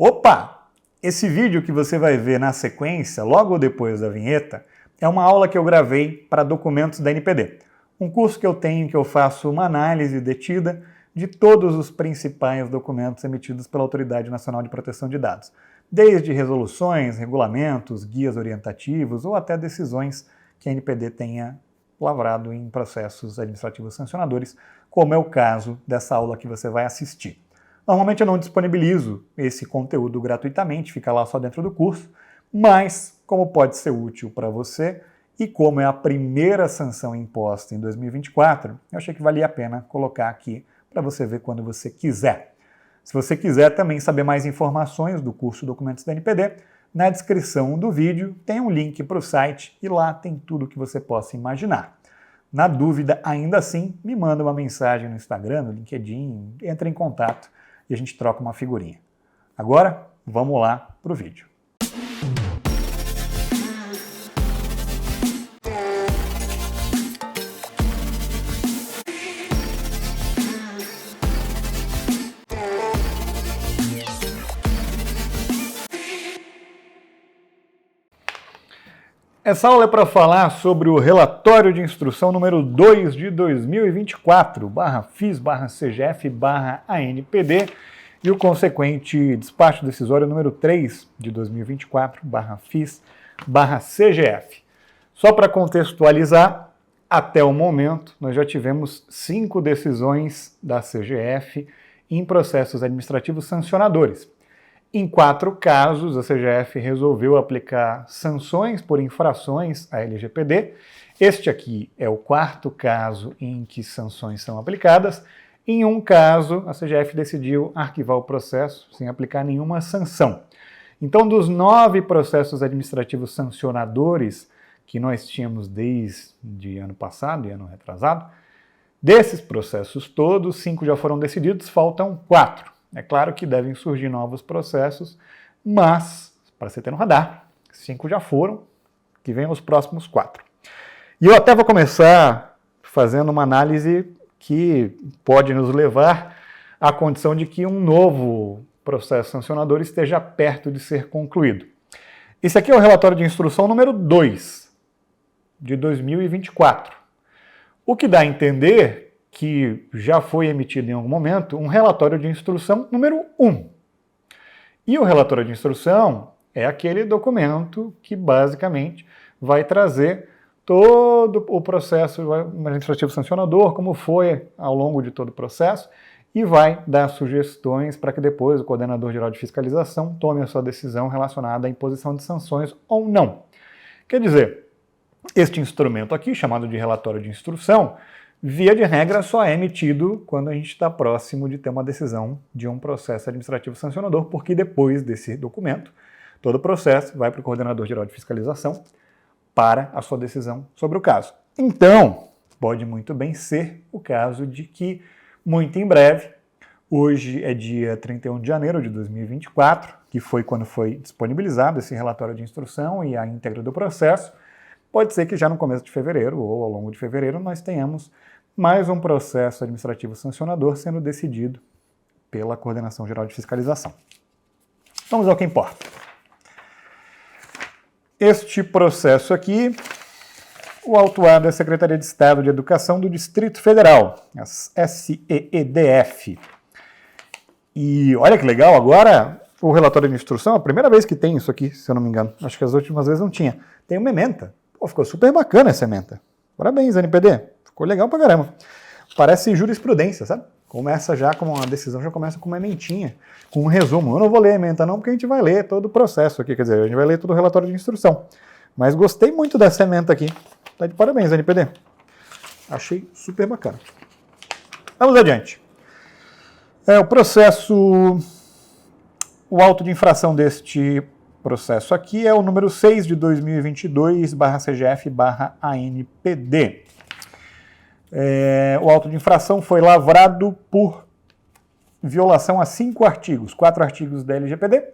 Opa! Esse vídeo que você vai ver na sequência, logo depois da vinheta, é uma aula que eu gravei para documentos da NPD. Um curso que eu tenho que eu faço uma análise detida de todos os principais documentos emitidos pela Autoridade Nacional de Proteção de Dados, desde resoluções, regulamentos, guias orientativos ou até decisões que a NPD tenha lavrado em processos administrativos sancionadores, como é o caso dessa aula que você vai assistir. Normalmente eu não disponibilizo esse conteúdo gratuitamente, fica lá só dentro do curso, mas como pode ser útil para você e como é a primeira sanção imposta em 2024, eu achei que valia a pena colocar aqui para você ver quando você quiser. Se você quiser também saber mais informações do curso Documentos da NPD, na descrição do vídeo tem um link para o site e lá tem tudo o que você possa imaginar. Na dúvida, ainda assim, me manda uma mensagem no Instagram, no LinkedIn, entra em contato e a gente troca uma figurinha. Agora, vamos lá para o vídeo. Essa aula é para falar sobre o relatório de instrução número 2 de 2024, /FIS/CGF/ANPD, e o consequente despacho decisório número 3 de 2024, /FIS/CGF. Só para contextualizar, até o momento, nós já tivemos 5 decisões da CGF em processos administrativos sancionadores. Em 4 casos, a CGF resolveu aplicar sanções por infrações à LGPD. Este aqui é o 4º caso em que sanções são aplicadas. Em um caso, a CGF decidiu arquivar o processo sem aplicar nenhuma sanção. Então, dos 9 processos administrativos sancionadores que nós tínhamos desde ano passado e ano retrasado, desses processos todos, 5 já foram decididos, faltam 4. É claro que devem surgir novos processos, mas, para você ter no radar, 5 já foram, que vem os próximos 4. E eu até vou começar fazendo uma análise que pode nos levar à condição de que um novo processo sancionador esteja perto de ser concluído. Esse aqui é o relatório de instrução número 2, de 2024. O que dá a entender que já foi emitido em algum momento um relatório de instrução número 1. E o relatório de instrução é aquele documento que basicamente vai trazer todo o processo administrativo sancionador, como foi ao longo de todo o processo, e vai dar sugestões para que depois o coordenador geral de fiscalização tome a sua decisão relacionada à imposição de sanções ou não. Quer dizer, este instrumento aqui, chamado de relatório de instrução, via de regra, só é emitido quando a gente está próximo de ter uma decisão de um processo administrativo sancionador, porque depois desse documento, todo o processo vai para o coordenador geral de fiscalização para a sua decisão sobre o caso. Então, pode muito bem ser o caso de que, muito em breve, hoje é dia 31 de janeiro de 2024, que foi quando foi disponibilizado esse relatório de instrução e a íntegra do processo, pode ser que já no começo de fevereiro ou ao longo de fevereiro nós tenhamos mais um processo administrativo sancionador sendo decidido pela Coordenação Geral de Fiscalização. Vamos ao que importa. Este processo aqui, o autuado é a Secretaria de Estado de Educação do Distrito Federal, a SEEDF. E olha que legal, agora o relatório de instrução, a primeira vez que tem isso aqui, se eu não me engano, acho que as últimas vezes não tinha, tem uma ementa. Pô, ficou super bacana essa ementa. Parabéns, NPD. Ficou legal pra caramba. Parece jurisprudência, sabe? Começa já com uma decisão, já começa com uma ementinha, com um resumo. Eu não vou ler a ementa não, porque a gente vai ler todo o processo aqui, quer dizer, a gente vai ler todo o relatório de instrução. Mas gostei muito dessa ementa aqui. Tá de parabéns, NPD. Achei super bacana. Vamos adiante. O processo, o auto de infração deste processo aqui é o número 6 de 2022, /CGF/ANPD. O auto de infração foi lavrado por violação a 5 artigos, 4 artigos da LGPD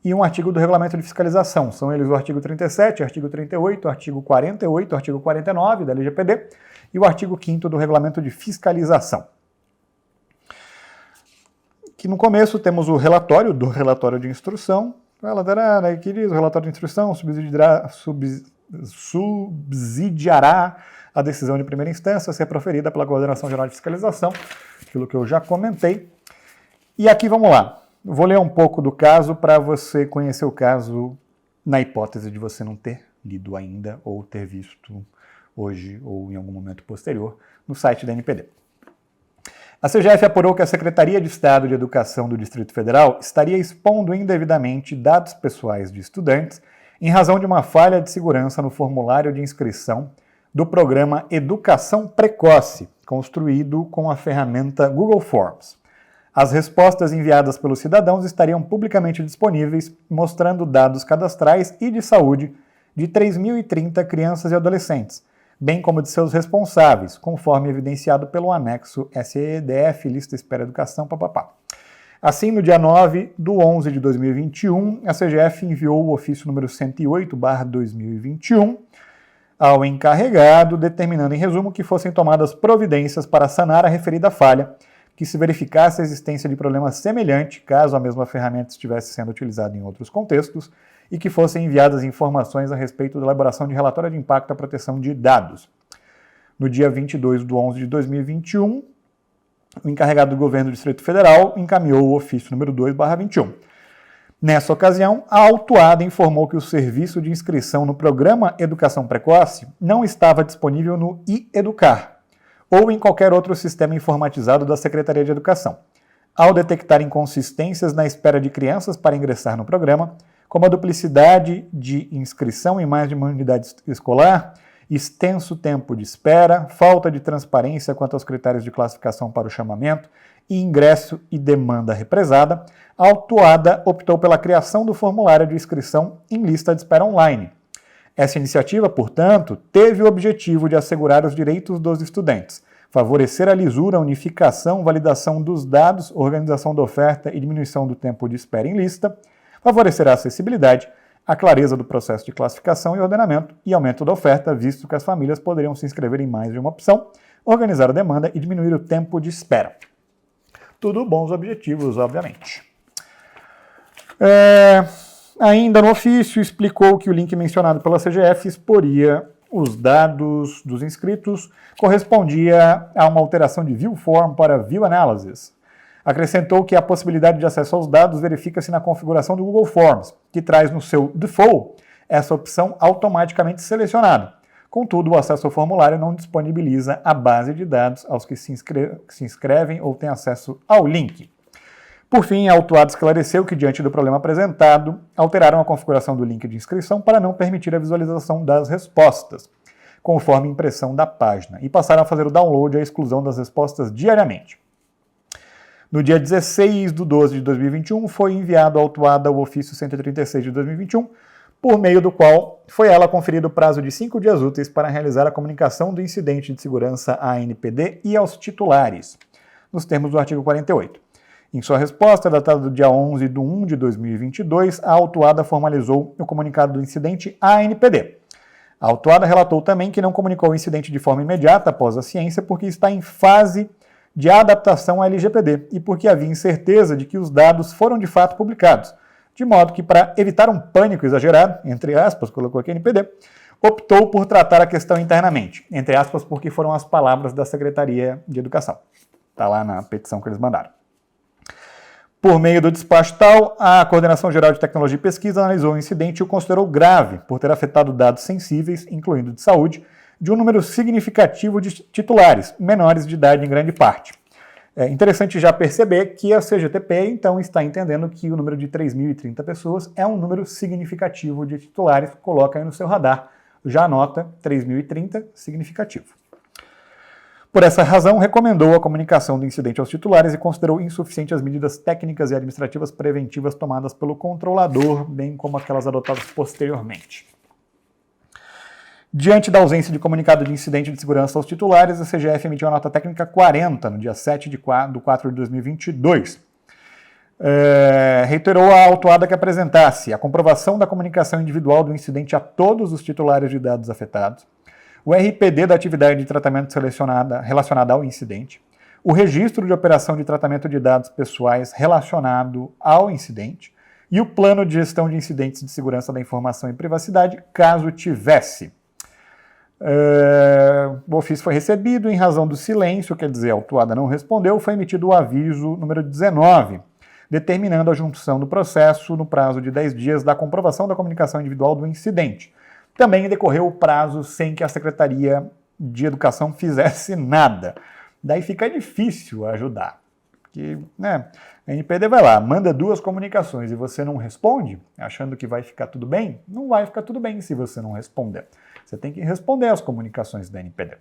e um artigo do Regulamento de Fiscalização. São eles o artigo 37, artigo 38, artigo 48, artigo 49 da LGPD e o artigo 5º do Regulamento de Fiscalização. O que no começo temos o relatório do relatório de instrução. Ela dará, que diz, o relatório de instrução subsidiará a decisão de primeira instância a ser proferida pela Coordenação Geral de Fiscalização, aquilo que eu já comentei. E aqui vamos lá. Vou ler um pouco do caso para você conhecer o caso na hipótese de você não ter lido ainda ou ter visto hoje ou em algum momento posterior no site da NPD. A CGF apurou que a Secretaria de Estado de Educação do Distrito Federal estaria expondo indevidamente dados pessoais de estudantes em razão de uma falha de segurança no formulário de inscrição do programa Educação Precoce, construído com a ferramenta Google Forms. As respostas enviadas pelos cidadãos estariam publicamente disponíveis, mostrando dados cadastrais e de saúde de 3.030 crianças e adolescentes, bem como de seus responsáveis, conforme evidenciado pelo anexo SEDF, Lista Espera Educação, papapá. Assim, no dia 9/11 de 2021, a CGF enviou o ofício número 108/2021 ao encarregado, determinando, em resumo, que fossem tomadas providências para sanar a referida falha, que se verificasse a existência de problema semelhante, caso a mesma ferramenta estivesse sendo utilizada em outros contextos, e que fossem enviadas informações a respeito da elaboração de relatório de impacto à proteção de dados. No dia 22/11 de 2021, o encarregado do governo do Distrito Federal encaminhou o ofício número 2/21. Nessa ocasião, a autuada informou que o serviço de inscrição no programa Educação Precoce não estava disponível no iEducar ou em qualquer outro sistema informatizado da Secretaria de Educação. Ao detectar inconsistências na espera de crianças para ingressar no programa, como a duplicidade de inscrição em mais de uma unidade escolar, extenso tempo de espera, falta de transparência quanto aos critérios de classificação para o chamamento, e ingresso e demanda represada, a autuada optou pela criação do formulário de inscrição em lista de espera online. Essa iniciativa, portanto, teve o objetivo de assegurar os direitos dos estudantes, favorecer a lisura, unificação, validação dos dados, organização da oferta e diminuição do tempo de espera em lista, favorecer a acessibilidade, a clareza do processo de classificação e ordenamento e aumento da oferta, visto que as famílias poderiam se inscrever em mais de uma opção, organizar a demanda e diminuir o tempo de espera. Tudo bons objetivos, obviamente. Ainda no ofício, explicou que o link mencionado pela CGF exporia os dados dos inscritos, correspondia a uma alteração de View Form para View Analysis. Acrescentou que a possibilidade de acesso aos dados verifica-se na configuração do Google Forms, que traz no seu default essa opção automaticamente selecionada. Contudo, o acesso ao formulário não disponibiliza a base de dados aos que se inscrevem ou têm acesso ao link. Por fim, a autuada esclareceu que, diante do problema apresentado, alteraram a configuração do link de inscrição para não permitir a visualização das respostas, conforme a impressão da página, e passaram a fazer o download e a exclusão das respostas diariamente. No dia 16/12 de 2021, foi enviado à autuada o ofício 136 de 2021, por meio do qual foi ela conferido o prazo de 5 dias úteis para realizar a comunicação do incidente de segurança à ANPD e aos titulares, nos termos do artigo 48. Em sua resposta, datada do dia 11/1 de 2022, a autuada formalizou o comunicado do incidente à ANPD. A autuada relatou também que não comunicou o incidente de forma imediata após a ciência porque está em fase de adaptação à LGPD e porque havia incerteza de que os dados foram de fato publicados, de modo que, para evitar um pânico exagerado, entre aspas, colocou aqui a NPD, optou por tratar a questão internamente, entre aspas, porque foram as palavras da Secretaria de Educação. Está lá na petição que eles mandaram. Por meio do despacho tal, a Coordenação Geral de Tecnologia e Pesquisa analisou o incidente e o considerou grave por ter afetado dados sensíveis, incluindo de saúde, de um número significativo de titulares, menores de idade em grande parte. É interessante já perceber que a CGTP, então, está entendendo que o número de 3.030 pessoas é um número significativo de titulares. Coloca aí no seu radar, já anota 3.030, significativo. Por essa razão, recomendou a comunicação do incidente aos titulares e considerou insuficientes as medidas técnicas e administrativas preventivas tomadas pelo controlador, bem como aquelas adotadas posteriormente. Diante da ausência de comunicado de incidente de segurança aos titulares, a CGF emitiu a nota técnica 40, no dia 7/4 de 2022. Reiterou a autuada que apresentasse a comprovação da comunicação individual do incidente a todos os titulares de dados afetados, o RPD da atividade de tratamento relacionada ao incidente, o registro de operação de tratamento de dados pessoais relacionado ao incidente e o plano de gestão de incidentes de segurança da informação e privacidade, caso tivesse. O ofício foi recebido em razão do silêncio, quer dizer, a autuada não respondeu, foi emitido o aviso número 19, determinando a junção do processo no prazo de 10 dias da comprovação da comunicação individual do incidente. Também decorreu o prazo sem que a Secretaria de Educação fizesse nada. Daí fica difícil ajudar. Porque, a NPD vai lá, manda 2 comunicações e você não responde, achando que vai ficar tudo bem? Não vai ficar tudo bem se você não responder. Você tem que responder às comunicações da NPD.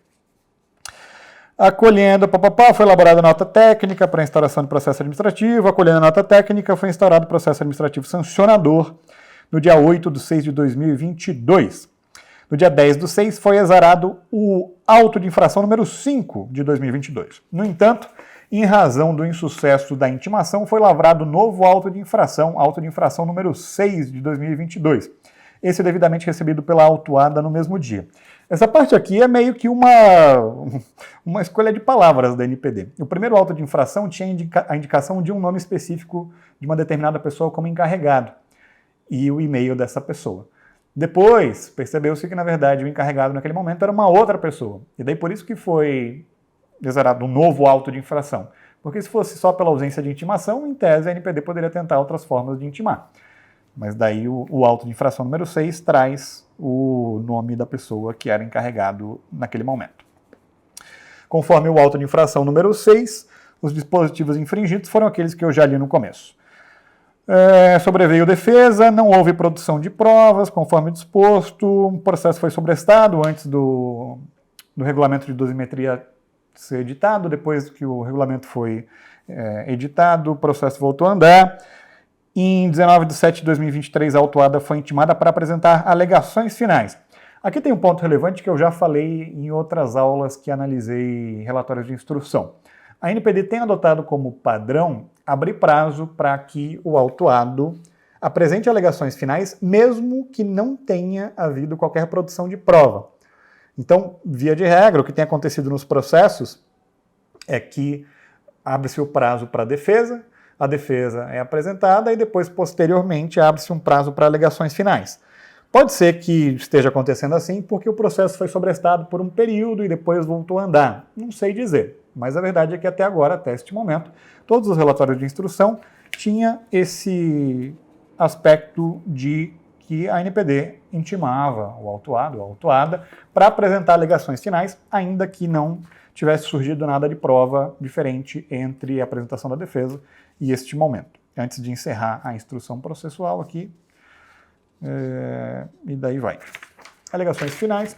Acolhendo, foi elaborada nota técnica para instauração de processo administrativo. Acolhendo a nota técnica, foi instaurado o processo administrativo sancionador no dia 8/6 de 2022. No dia 10/6 foi exarado o auto de infração número 5 de 2022. No entanto, em razão do insucesso da intimação, foi lavrado novo auto de infração número 6 de 2022. Esse devidamente recebido pela autuada no mesmo dia. Essa parte aqui é meio que uma escolha de palavras da NPD. O primeiro auto de infração tinha a indicação de um nome específico de uma determinada pessoa como encarregado e o e-mail dessa pessoa. Depois, percebeu-se que, na verdade, o encarregado naquele momento era uma outra pessoa. E daí por isso que foi exarado um novo auto de infração. Porque se fosse só pela ausência de intimação, em tese a NPD poderia tentar outras formas de intimar. Mas daí o auto de infração número 6 traz o nome da pessoa que era encarregado naquele momento. Conforme o auto de infração número 6, os dispositivos infringidos foram aqueles que eu já li no começo. Sobreveio defesa, não houve produção de provas, conforme disposto, o processo foi sobrestado antes do regulamento de dosimetria ser editado, depois que o regulamento foi editado, o processo voltou a andar. Em 19/7/2023, a autuada foi intimada para apresentar alegações finais. Aqui tem um ponto relevante que eu já falei em outras aulas que analisei relatórios de instrução. A NPD tem adotado como padrão abrir prazo para que o autuado apresente alegações finais, mesmo que não tenha havido qualquer produção de prova. Então, via de regra, o que tem acontecido nos processos é que abre-se o prazo para a defesa é apresentada e depois, posteriormente, abre-se um prazo para alegações finais. Pode ser que esteja acontecendo assim porque o processo foi sobrestado por um período e depois voltou a andar. Não sei dizer, mas a verdade é que até agora, até este momento, todos os relatórios de instrução tinham esse aspecto de que a NPD intimava o autuado, a autuada, para apresentar alegações finais, ainda que não tivesse surgido nada de prova diferente entre a apresentação da defesa e este momento. Antes de encerrar a instrução processual aqui, e daí vai. Alegações finais,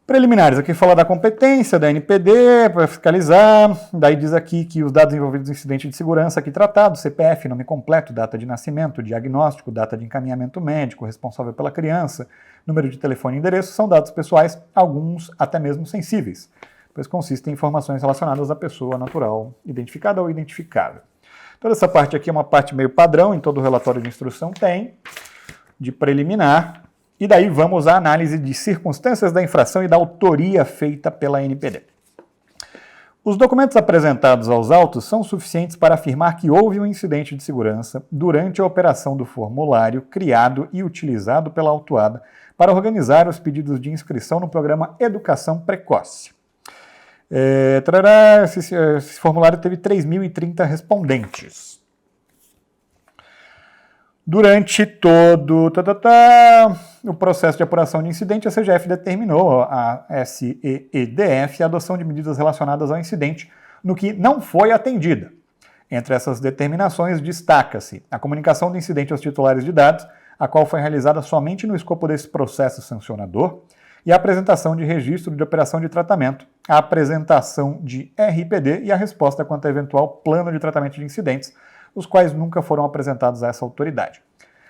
Preliminares, aqui fala da competência da NPD para fiscalizar, daí diz aqui que os dados envolvidos no incidente de segurança aqui tratado, CPF, nome completo, data de nascimento, diagnóstico, data de encaminhamento médico, responsável pela criança, número de telefone e endereço, são dados pessoais, alguns até mesmo sensíveis, pois consistem em informações relacionadas à pessoa natural identificada ou identificável. Toda essa parte aqui é uma parte meio padrão, em todo o relatório de instrução tem, de preliminar. E daí vamos à análise de circunstâncias da infração e da autoria feita pela NPD. Os documentos apresentados aos autos são suficientes para afirmar que houve um incidente de segurança durante a operação do formulário criado e utilizado pela autuada para organizar os pedidos de inscrição no programa Educação Precoce. Esse formulário teve 3.030 respondentes. Durante todo o processo de apuração de incidente, a CGF determinou a SEEDF a adoção de medidas relacionadas ao incidente, no que não foi atendida. Entre essas determinações, destaca-se a comunicação do incidente aos titulares de dados, a qual foi realizada somente no escopo desse processo sancionador, e a apresentação de registro de operação de tratamento, a apresentação de RPD e a resposta quanto a eventual plano de tratamento de incidentes, os quais nunca foram apresentados a essa autoridade.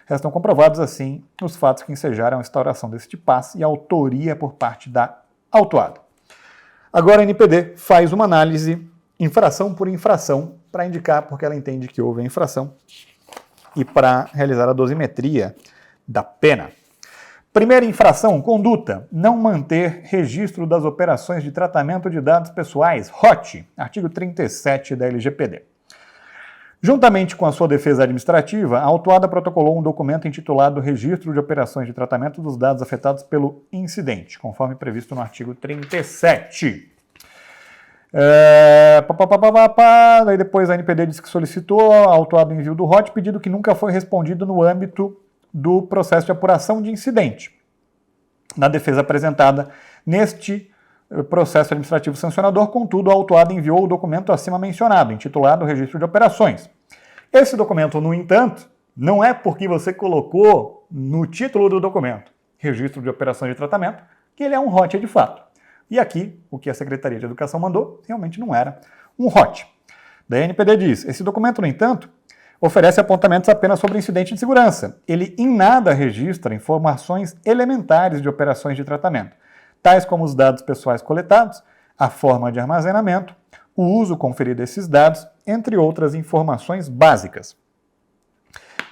Restam comprovados, assim, os fatos que ensejaram a instauração deste passe e a autoria por parte da autuada. Agora a NPD faz uma análise infração por infração para indicar porque ela entende que houve a infração e para realizar a dosimetria da pena. Primeira infração, conduta, não manter registro das operações de tratamento de dados pessoais, ROT, artigo 37 da LGPD. Juntamente com a sua defesa administrativa, a autuada protocolou um documento intitulado Registro de Operações de Tratamento dos Dados Afetados pelo Incidente, conforme previsto no artigo 37. Daí depois a NPD disse que solicitou ao autuado envio do ROT, pedido que nunca foi respondido no âmbito do processo de apuração de incidente. Na defesa apresentada neste processo administrativo sancionador, contudo, o autuado enviou o documento acima mencionado, intitulado Registro de Operações. Esse documento, no entanto, não é porque você colocou no título do documento Registro de Operações de Tratamento que ele é um ROT de fato. E aqui, o que a Secretaria de Educação mandou, realmente não era um ROT. Daí a NPD diz, esse documento, no entanto, oferece apontamentos apenas sobre incidente de segurança. Ele em nada registra informações elementares de operações de tratamento, tais como os dados pessoais coletados, a forma de armazenamento, o uso conferido desses dados, entre outras informações básicas.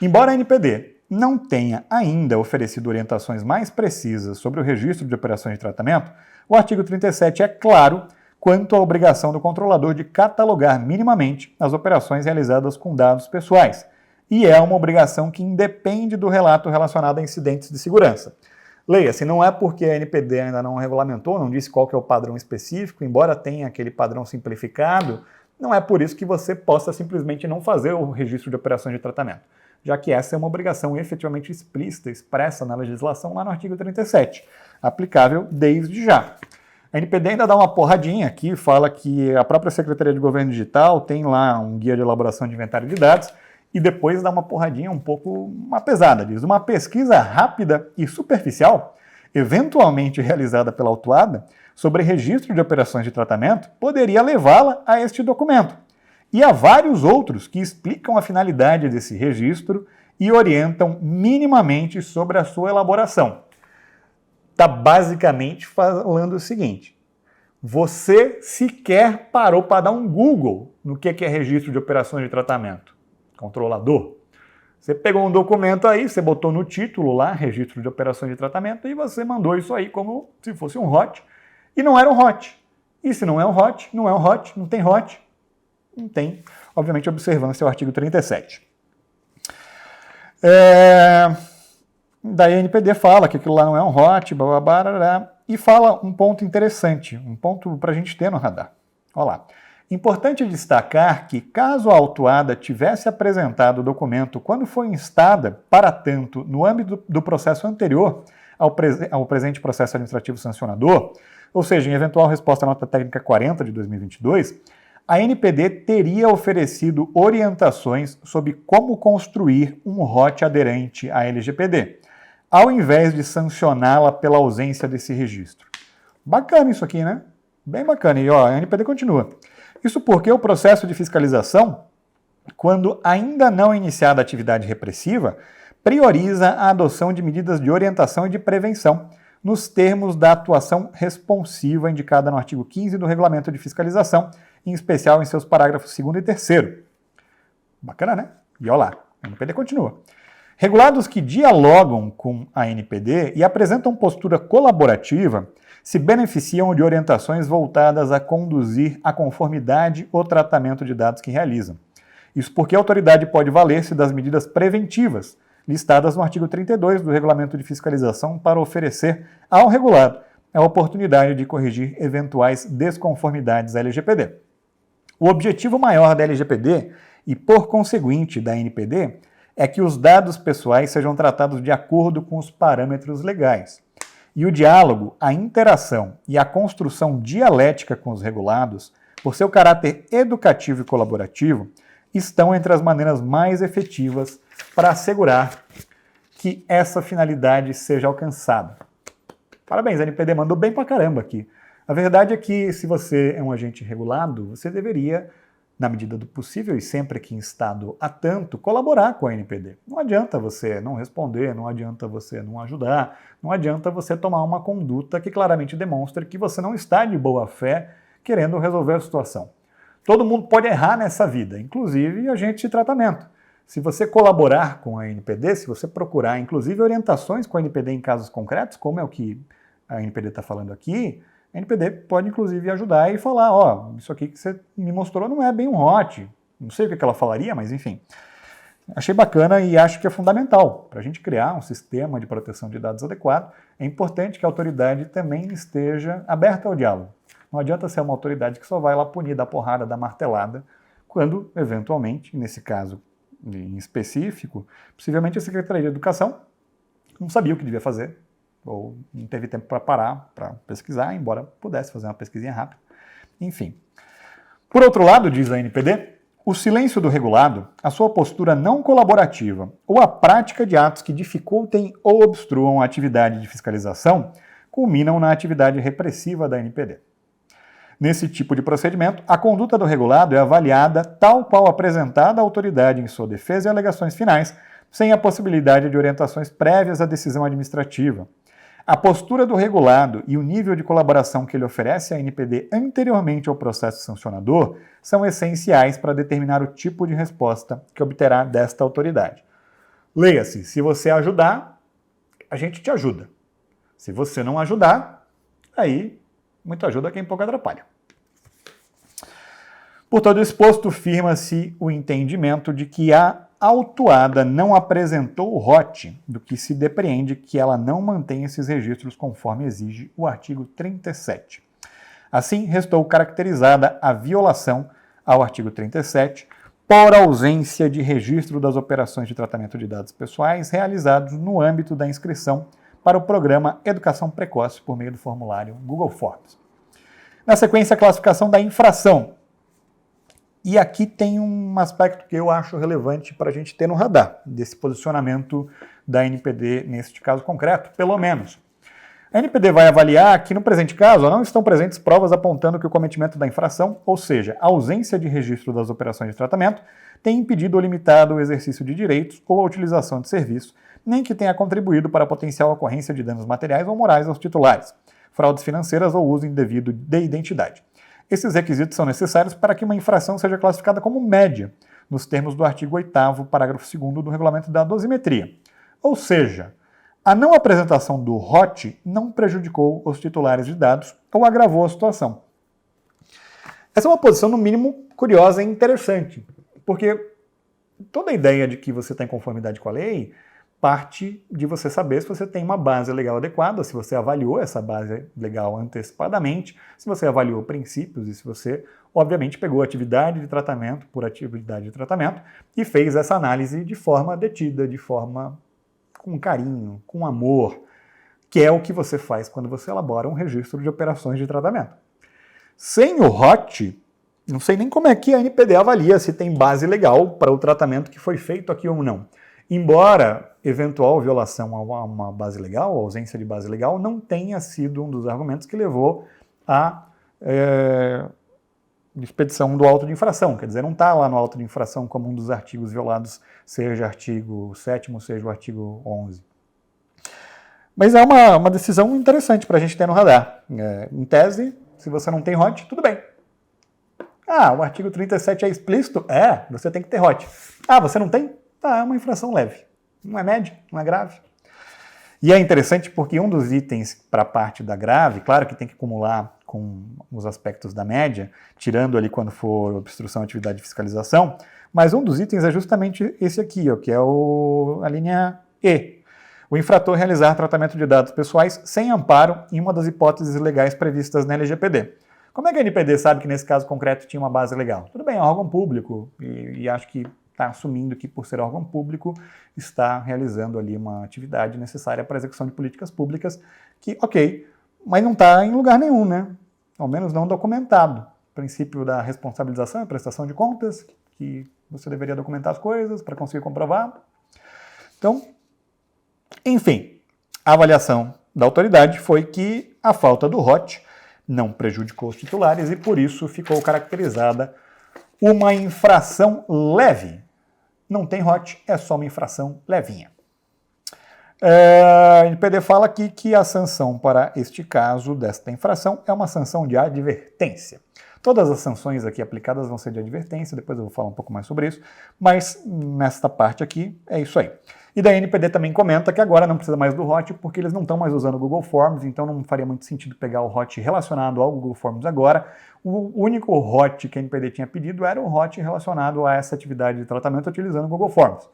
Embora a NPD não tenha ainda oferecido orientações mais precisas sobre o registro de operações de tratamento, o artigo 37 é claro quanto à obrigação do controlador de catalogar minimamente as operações realizadas com dados pessoais, e é uma obrigação que independe do relato relacionado a incidentes de segurança. Leia-se, não é porque a NPD ainda não regulamentou, não disse qual que é o padrão específico, embora tenha aquele padrão simplificado, não é por isso que você possa simplesmente não fazer o registro de operações de tratamento, já que essa é uma obrigação efetivamente explícita, expressa na legislação lá no artigo 37, aplicável desde já. A NPD ainda dá uma porradinha aqui, fala que a própria Secretaria de Governo Digital tem lá um guia de elaboração de inventário de dados e depois dá uma porradinha um pouco uma pesada, diz. Uma pesquisa rápida e superficial, eventualmente realizada pela autuada, sobre registro de operações de tratamento, poderia levá-la a este documento. E há vários outros que explicam a finalidade desse registro e orientam minimamente sobre a sua elaboração. Está basicamente falando o seguinte: você sequer parou para dar um Google no que é registro de operações de tratamento. Controlador. Você pegou um documento aí, você botou no título lá, registro de operações de tratamento, e você mandou isso aí como se fosse um ROT. E não era um ROT. E se não é um ROT, não é um ROT, não tem ROT, não tem, obviamente, observância ao artigo 37. Daí a NPD fala que aquilo lá não é um ROT, e fala um ponto interessante, um ponto para a gente ter no radar. Olha lá. Importante destacar que, caso a autuada tivesse apresentado o documento quando foi instada, para tanto, no âmbito do processo anterior ao presente processo administrativo sancionador, ou seja, em eventual resposta à nota técnica 40 de 2022, a NPD teria oferecido orientações sobre como construir um ROT aderente à LGPD, ao invés de sancioná-la pela ausência desse registro. Bacana isso aqui, né? Bem bacana. E ó, a NPD continua. Isso porque o processo de fiscalização, quando ainda não iniciada a atividade repressiva, prioriza a adoção de medidas de orientação e de prevenção, nos termos da atuação responsiva indicada no artigo 15 do Regulamento de Fiscalização, em especial em seus parágrafos 2º e 3º. Bacana, né? E olha lá, a NPD continua. Regulados que dialogam com a NPD e apresentam postura colaborativa, se beneficiam de orientações voltadas a conduzir a conformidade ou tratamento de dados que realizam. Isso porque a autoridade pode valer-se das medidas preventivas, listadas no artigo 32 do Regulamento de Fiscalização, para oferecer ao regulado a oportunidade de corrigir eventuais desconformidades à LGPD. O objetivo maior da LGPD, e por conseguinte da NPD, é que os dados pessoais sejam tratados de acordo com os parâmetros legais. E o diálogo, a interação e a construção dialética com os regulados, por seu caráter educativo e colaborativo, estão entre as maneiras mais efetivas para assegurar que essa finalidade seja alcançada. Parabéns, a NPD mandou bem pra caramba aqui. A verdade é que, se você é um agente regulado, você deveria, na medida do possível e sempre que instado a tanto, colaborar com a NPD. Não adianta você não responder, não adianta você não ajudar, não adianta você tomar uma conduta que claramente demonstre que você não está de boa fé querendo resolver a situação. Todo mundo pode errar nessa vida, inclusive agentes de tratamento. Se você colaborar com a NPD, se você procurar, inclusive, orientações com a NPD em casos concretos, como é o que a NPD está falando aqui, a NPD pode, inclusive, ajudar e falar, ó, isso aqui que você me mostrou não é bem um hot. Não sei o que ela falaria, mas enfim. Achei bacana e acho que é fundamental. Para a gente criar um sistema de proteção de dados adequado, é importante que a autoridade também esteja aberta ao diálogo. Não adianta ser uma autoridade que só vai lá punir, dar porrada, dar martelada, quando, eventualmente, nesse caso em específico, possivelmente a Secretaria de Educação não sabia o que devia fazer, ou não teve tempo para parar, para pesquisar, embora pudesse fazer uma pesquisinha rápida. Enfim. Por outro lado, diz a NPD, o silêncio do regulado, a sua postura não colaborativa ou a prática de atos que dificultem ou obstruam a atividade de fiscalização culminam na atividade repressiva da NPD. Nesse tipo de procedimento, a conduta do regulado é avaliada tal qual apresentada à autoridade em sua defesa e alegações finais, sem a possibilidade de orientações prévias à decisão administrativa. A postura do regulado e o nível de colaboração que ele oferece à NPD anteriormente ao processo sancionador são essenciais para determinar o tipo de resposta que obterá desta autoridade. Leia-se, se você ajudar, a gente te ajuda. Se você não ajudar, aí muito ajuda quem pouco atrapalha. Por todo exposto, firma-se o entendimento de que a autuada não apresentou o ROT, do que se depreende que ela não mantém esses registros conforme exige o artigo 37. Assim, restou caracterizada a violação ao artigo 37 por ausência de registro das operações de tratamento de dados pessoais realizados no âmbito da inscrição para o programa Educação Precoce por meio do formulário Google Forms. Na sequência, a classificação da infração. E aqui tem um aspecto que eu acho relevante para a gente ter no radar, desse posicionamento da NPD neste caso concreto, pelo menos. A NPD vai avaliar que, no presente caso, não estão presentes provas apontando que o cometimento da infração, ou seja, a ausência de registro das operações de tratamento, tem impedido ou limitado o exercício de direitos ou a utilização de serviço, nem que tenha contribuído para a potencial ocorrência de danos materiais ou morais aos titulares, fraudes financeiras ou uso indevido de identidade. Esses requisitos são necessários para que uma infração seja classificada como média, nos termos do artigo 8º, parágrafo 2º do regulamento da dosimetria. Ou seja, a não apresentação do ROT não prejudicou os titulares de dados ou agravou a situação. Essa é uma posição, no mínimo, curiosa e interessante, porque toda a ideia de que você está em conformidade com a lei parte de você saber se você tem uma base legal adequada, se você avaliou essa base legal antecipadamente, se você avaliou princípios e se você, obviamente, pegou atividade de tratamento por atividade de tratamento e fez essa análise de forma detida, de forma com carinho, com amor, que é o que você faz quando você elabora um registro de operações de tratamento. Sem o ROT, não sei nem como é que a NPD avalia se tem base legal para o tratamento que foi feito aqui ou não. Embora eventual violação a uma base legal, a ausência de base legal, não tenha sido um dos argumentos que levou à expedição do auto de infração. Quer dizer, não está lá no auto de infração como um dos artigos violados, seja artigo 7º, seja o artigo 11. Mas é uma decisão interessante para a gente ter no radar. Em tese, se você não tem ROT, tudo bem. Ah, o artigo 37 é explícito? É, você tem que ter ROT. Ah, você não tem? Tá, é uma infração leve. Não é média, não é grave. E é interessante porque um dos itens para a parte da grave, claro que tem que acumular com os aspectos da média, tirando ali quando for obstrução à atividade de fiscalização, mas um dos itens é justamente esse aqui, ó, que é a linha E. O infrator realizar tratamento de dados pessoais sem amparo em uma das hipóteses legais previstas na LGPD. Como é que a NPD sabe que nesse caso concreto tinha uma base legal? Tudo bem, é um órgão público e acho que está assumindo que, por ser órgão público, está realizando ali uma atividade necessária para a execução de políticas públicas que, ok, mas não está em lugar nenhum, né? Ao menos não documentado. O princípio da responsabilização e prestação de contas, que você deveria documentar as coisas para conseguir comprovar. Então, enfim, a avaliação da autoridade foi que a falta do ROT não prejudicou os titulares e, por isso, ficou caracterizada uma infração leve. Não tem ROT, é só uma infração levinha. A NPD fala aqui que a sanção para este caso, desta infração, é uma sanção de advertência. Todas as sanções aqui aplicadas vão ser de advertência, depois eu vou falar um pouco mais sobre isso, mas nesta parte aqui é isso aí. E daí a NPD também comenta que agora não precisa mais do hot porque eles não estão mais usando o Google Forms, então não faria muito sentido pegar o hot relacionado ao Google Forms agora. O único hot que a NPD tinha pedido era o hot relacionado a essa atividade de tratamento utilizando o Google Forms.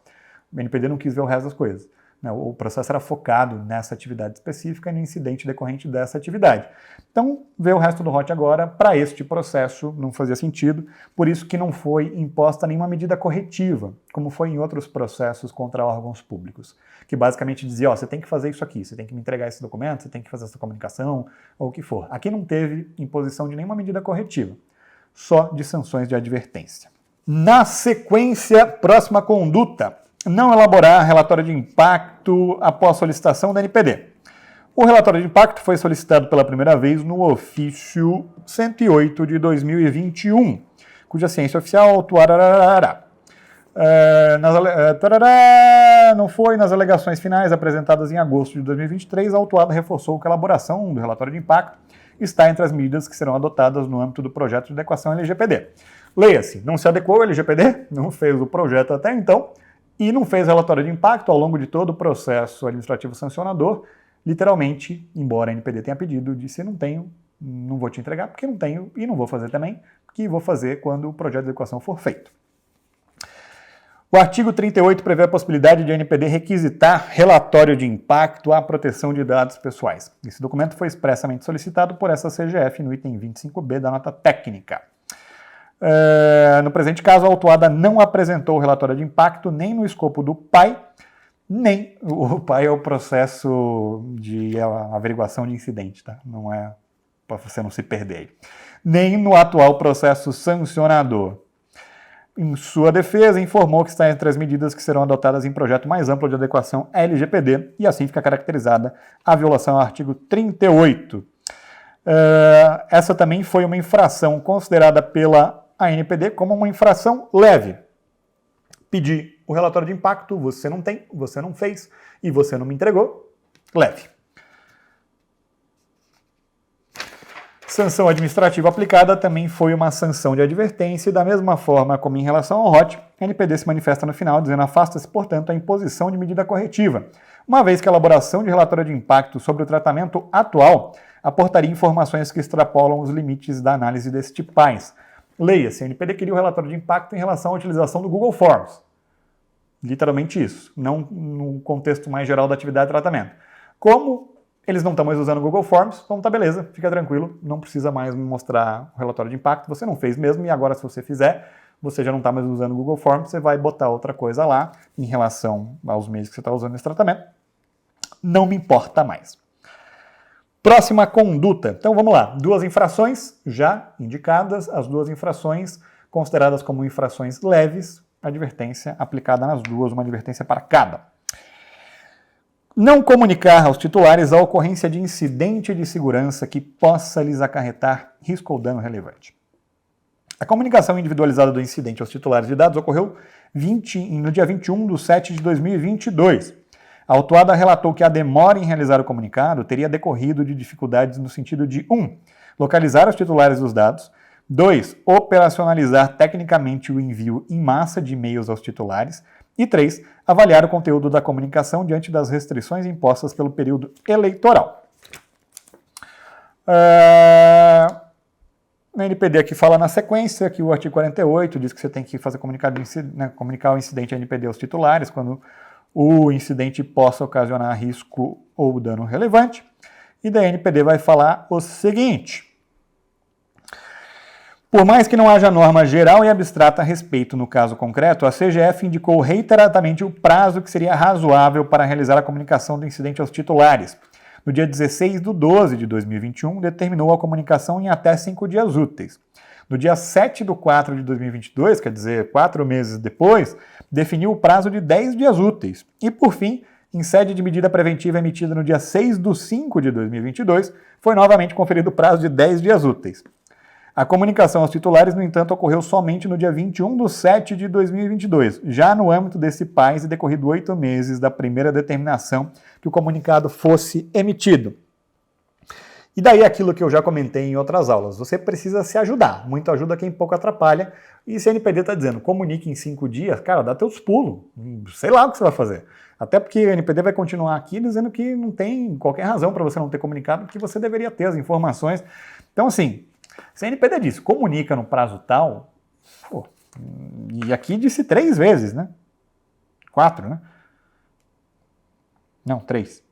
A NPD não quis ver o resto das coisas. O processo era focado nessa atividade específica e no incidente decorrente dessa atividade. Então, ver o resto do hot agora, para este processo, não fazia sentido, por isso que não foi imposta nenhuma medida corretiva, como foi em outros processos contra órgãos públicos, que basicamente dizia, ó, você tem que fazer isso aqui, você tem que me entregar esse documento, você tem que fazer essa comunicação, ou o que for. Aqui não teve imposição de nenhuma medida corretiva, só de sanções de advertência. Na sequência, próxima conduta. Não elaborar relatório de impacto após solicitação da NPD. O relatório de impacto foi solicitado pela primeira vez no ofício 108 de 2021, cuja ciência oficial não foi nas alegações finais apresentadas em agosto de 2023, a autuada reforçou que a elaboração do relatório de impacto está entre as medidas que serão adotadas no âmbito do projeto de adequação LGPD. Leia-se, não se adequou ao LGPD, não fez o projeto até então, e não fez relatório de impacto ao longo de todo o processo administrativo sancionador, literalmente, embora a NPD tenha pedido, disse não tenho, não vou te entregar porque não tenho e não vou fazer também, porque vou fazer quando o projeto de adequação for feito. O artigo 38 prevê a possibilidade de a NPD requisitar relatório de impacto à proteção de dados pessoais. Esse documento foi expressamente solicitado por essa CGF no item 25B da nota técnica. No presente caso, a autuada não apresentou o relatório de impacto nem no escopo do PAI, nem o PAI é o processo de averiguação de incidente, tá? Não é para você não se perder aí. Nem no atual processo sancionador. Em sua defesa, informou que está entre as medidas que serão adotadas em projeto mais amplo de adequação LGPD e assim fica caracterizada a violação ao artigo 38. Essa também foi uma infração considerada pela ANPD como uma infração leve. Pedir o relatório de impacto, você não tem, você não fez e você não me entregou, leve. Sanção administrativa aplicada também foi uma sanção de advertência e da mesma forma como em relação ao hot, a NPD se manifesta no final dizendo afasta-se, portanto, a imposição de medida corretiva, uma vez que a elaboração de relatório de impacto sobre o tratamento atual aportaria informações que extrapolam os limites da análise deste PAIs. Leia-se, a NPD queria o relatório de impacto em relação à utilização do Google Forms. Literalmente isso, não no contexto mais geral da atividade de tratamento. Como eles não estão mais usando o Google Forms, então tá beleza, fica tranquilo, não precisa mais me mostrar o relatório de impacto, você não fez mesmo e agora se você fizer, você já não está mais usando o Google Forms, você vai botar outra coisa lá em relação aos meses que você está usando nesse tratamento. Não me importa mais. Próxima conduta. Então vamos lá. Duas infrações já indicadas, as duas infrações consideradas como infrações leves, advertência aplicada nas duas, uma advertência para cada. Não comunicar aos titulares a ocorrência de incidente de segurança que possa lhes acarretar risco ou dano relevante. A comunicação individualizada do incidente aos titulares de dados ocorreu no dia 21/7/2022. A autuada relatou que a demora em realizar o comunicado teria decorrido de dificuldades no sentido de 1. Localizar os titulares dos dados, 2. Operacionalizar tecnicamente o envio em massa de e-mails aos titulares e 3. Avaliar o conteúdo da comunicação diante das restrições impostas pelo período eleitoral. A NPD aqui fala na sequência que o artigo 48 diz que você tem que fazer comunicar o incidente à NPD aos titulares quando o incidente possa ocasionar risco ou dano relevante. E da NPD vai falar o seguinte: por mais que não haja norma geral e abstrata a respeito no caso concreto, a CGF indicou reiteradamente o prazo que seria razoável para realizar a comunicação do incidente aos titulares. No dia 16/12/2021, determinou a comunicação em até 5 dias úteis. No dia 7/4/2022, quer dizer, 4 meses depois, definiu o prazo de 10 dias úteis. E, por fim, em sede de medida preventiva emitida no dia 6/5/2022, foi novamente conferido o prazo de 10 dias úteis. A comunicação aos titulares, no entanto, ocorreu somente no dia 21/7/2022, já no âmbito desse PAIs e decorrido 8 meses da primeira determinação que o comunicado fosse emitido. E daí aquilo que eu já comentei em outras aulas, você precisa se ajudar, muito ajuda quem pouco atrapalha, e se a NPD está dizendo, comunique em 5 dias, cara, dá teus pulos, sei lá o que você vai fazer. Até porque a NPD vai continuar aqui dizendo que não tem qualquer razão para você não ter comunicado, que você deveria ter as informações. Então assim, se a NPD disse, comunica no prazo tal, pô, e aqui disse 3 vezes, né? 4, né? Não, 3.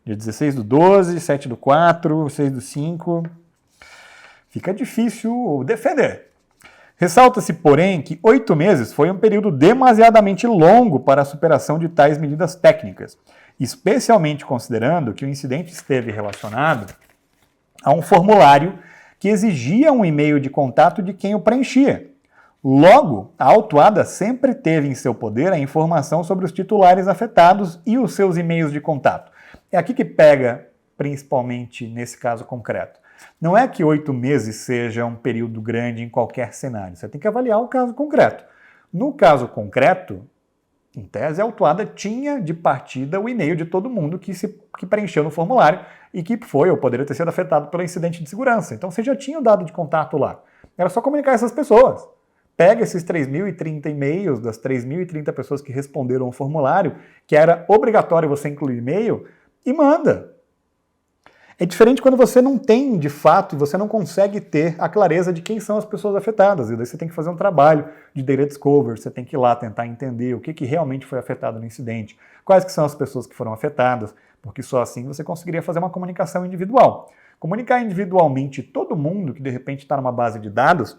Dia 16/12, 7/4, 6/5. Fica difícil defender. Ressalta-se, porém, que 8 meses foi um período demasiadamente longo para a superação de tais medidas técnicas, especialmente considerando que o incidente esteve relacionado a um formulário que exigia um e-mail de contato de quem o preenchia. Logo, a autuada sempre teve em seu poder a informação sobre os titulares afetados e os seus e-mails de contato. É aqui que pega, principalmente nesse caso concreto. Não é que 8 meses seja um período grande em qualquer cenário. Você tem que avaliar o caso concreto. No caso concreto, em tese, a autuada tinha de partida o e-mail de todo mundo que preencheu no formulário e que foi ou poderia ter sido afetado pelo incidente de segurança. Então você já tinha o dado de contato lá. Era só comunicar essas pessoas. Pega esses 3.030 e-mails das 3.030 pessoas que responderam ao formulário, que era obrigatório você incluir e-mail, e manda. É diferente quando você não tem, de fato, e você não consegue ter a clareza de quem são as pessoas afetadas. E daí você tem que fazer um trabalho de data discovery, você tem que ir lá tentar entender o que realmente foi afetado no incidente, quais que são as pessoas que foram afetadas, porque só assim você conseguiria fazer uma comunicação individual. Comunicar individualmente todo mundo que de repente está numa base de dados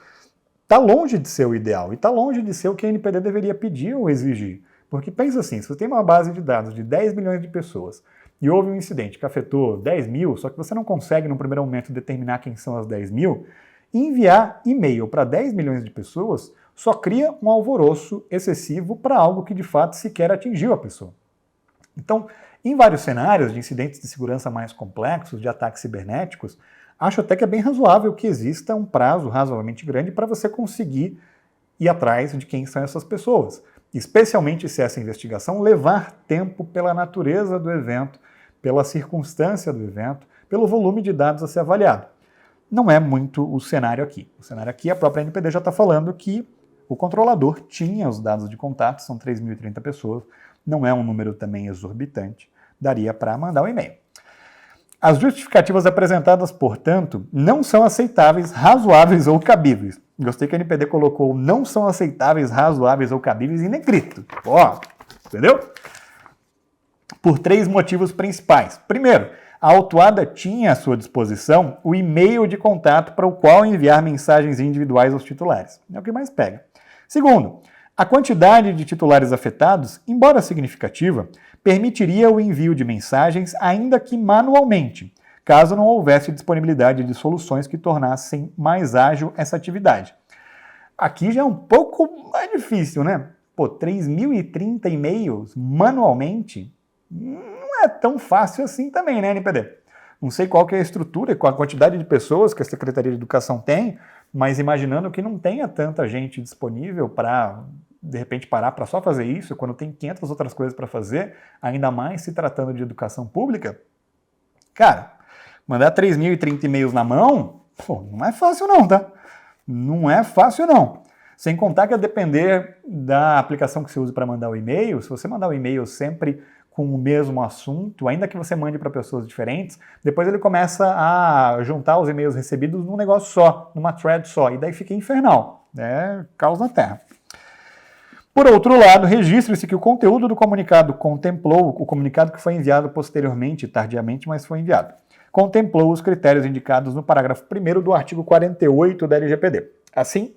está longe de ser o ideal e está longe de ser o que a NPD deveria pedir ou exigir. Porque pensa assim, se você tem uma base de dados de 10 milhões de pessoas e houve um incidente que afetou 10 mil, só que você não consegue no primeiro momento determinar quem são as 10 mil, enviar e-mail para 10 milhões de pessoas só cria um alvoroço excessivo para algo que de fato sequer atingiu a pessoa. Então, em vários cenários de incidentes de segurança mais complexos, de ataques cibernéticos, acho até que é bem razoável que exista um prazo razoavelmente grande para você conseguir ir atrás de quem são essas pessoas. Especialmente se essa investigação levar tempo pela natureza do evento, pela circunstância do evento, pelo volume de dados a ser avaliado. Não é muito o cenário aqui. O cenário aqui, a própria NPD já está falando que o controlador tinha os dados de contato, são 3.030 pessoas, não é um número também exorbitante, daria para mandar um e-mail. As justificativas apresentadas, portanto, não são aceitáveis, razoáveis ou cabíveis. Gostei que a NPD colocou não são aceitáveis, razoáveis ou cabíveis em negrito. Ó, entendeu? Por 3 motivos principais. Primeiro, a autuada tinha à sua disposição o e-mail de contato para o qual enviar mensagens individuais aos titulares. É o que mais pega. Segundo, a quantidade de titulares afetados, embora significativa, permitiria o envio de mensagens, ainda que manualmente, caso não houvesse disponibilidade de soluções que tornassem mais ágil essa atividade. Aqui já é um pouco mais difícil, né? Pô, 3.030 e-mails manualmente não é tão fácil assim também, né, NPD? Não sei qual que é a estrutura e qual a quantidade de pessoas que a Secretaria de Educação tem, mas imaginando que não tenha tanta gente disponível para, de repente, parar para só fazer isso, quando tem 500 outras coisas para fazer, ainda mais se tratando de educação pública, cara, mandar 3.030 e-mails na mão, pô, não é fácil não, tá? Não é fácil não. Sem contar que a depender da aplicação que você use para mandar o e-mail, se você mandar o e-mail sempre com o mesmo assunto, ainda que você mande para pessoas diferentes, depois ele começa a juntar os e-mails recebidos num negócio só, numa thread só, e daí fica infernal, é caos na terra. Por outro lado, registre-se que o conteúdo do comunicado contemplou, o comunicado que foi enviado posteriormente, tardiamente, mas foi enviado, contemplou os critérios indicados no parágrafo 1º do artigo 48 da LGPD. Assim,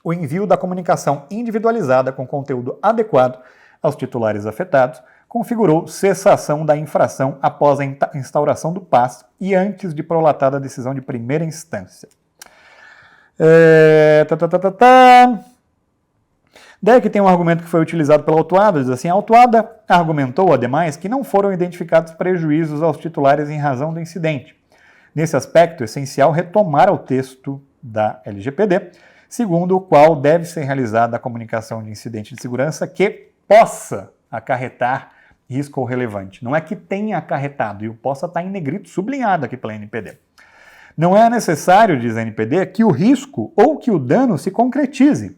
o envio da comunicação individualizada com conteúdo adequado aos titulares afetados configurou cessação da infração após a instauração do PAS e antes de prolatada a decisão de primeira instância. Daí que tem um argumento que foi utilizado pela autuada, diz assim, a autuada argumentou, ademais, que não foram identificados prejuízos aos titulares em razão do incidente. Nesse aspecto, é essencial retomar o texto da LGPD, segundo o qual deve ser realizada a comunicação de incidente de segurança que possa acarretar risco ou relevante. Não é que tenha acarretado, e o possa estar em negrito sublinhado aqui pela NPD. Não é necessário, diz a NPD, que o risco ou que o dano se concretize.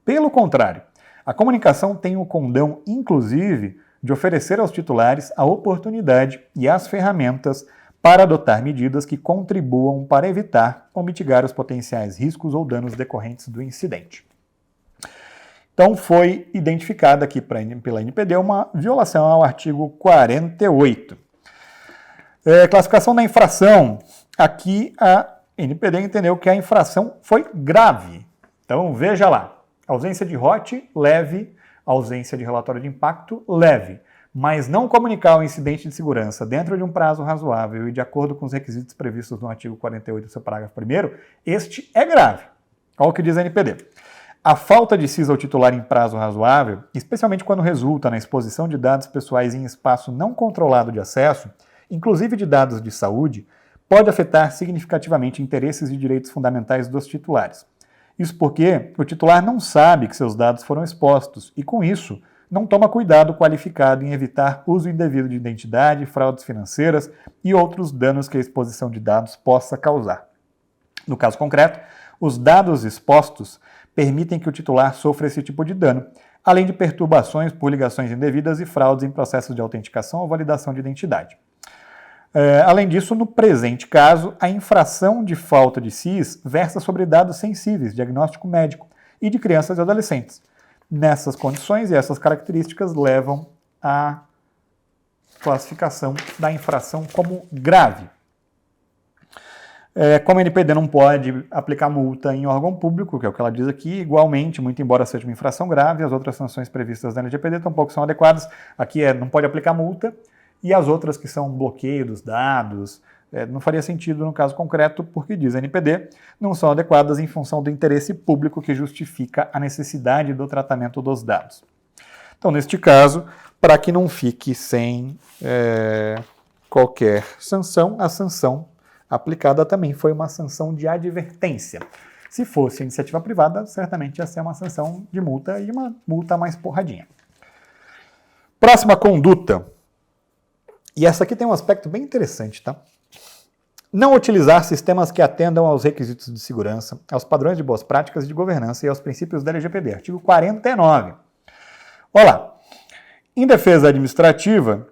Pelo contrário, a comunicação tem o condão, inclusive, de oferecer aos titulares a oportunidade e as ferramentas para adotar medidas que contribuam para evitar ou mitigar os potenciais riscos ou danos decorrentes do incidente. Então, foi identificada aqui pela NPD uma violação ao artigo 48. Classificação da infração. Aqui a NPD entendeu que a infração foi grave. Então, veja lá. Ausência de ROT, leve. Ausência de relatório de impacto, leve. Mas não comunicar o incidente de segurança dentro de um prazo razoável e de acordo com os requisitos previstos no artigo 48, seu parágrafo 1º, este é grave. Olha o que diz a NPD. A falta de CIS ao titular em prazo razoável, especialmente quando resulta na exposição de dados pessoais em espaço não controlado de acesso, inclusive de dados de saúde, pode afetar significativamente interesses e direitos fundamentais dos titulares. Isso porque o titular não sabe que seus dados foram expostos e, com isso, não toma cuidado qualificado em evitar uso indevido de identidade, fraudes financeiras e outros danos que a exposição de dados possa causar. No caso concreto, os dados expostos permitem que o titular sofra esse tipo de dano, além de perturbações por ligações indevidas e fraudes em processos de autenticação ou validação de identidade. Além disso, no presente caso, a infração de falta de CIS versa sobre dados sensíveis, diagnóstico médico, e de crianças e adolescentes. Nessas condições e essas características levam à classificação da infração como grave. Como a NPD não pode aplicar multa em órgão público, que é o que ela diz aqui, igualmente, muito embora seja uma infração grave, as outras sanções previstas na LGPD tampouco são adequadas. Aqui não pode aplicar multa, e as outras que são bloqueio dos dados, não faria sentido no caso concreto, porque, diz a NPD, não são adequadas em função do interesse público que justifica a necessidade do tratamento dos dados. Então, neste caso, para que não fique sem qualquer sanção, a sanção aplicada também foi uma sanção de advertência. Se fosse iniciativa privada, certamente ia ser uma sanção de multa e uma multa mais porradinha. Próxima conduta. E essa aqui tem um aspecto bem interessante, tá? Não utilizar sistemas que atendam aos requisitos de segurança, aos padrões de boas práticas de governança e aos princípios da LGPD. Artigo 49. Olá. Em defesa administrativa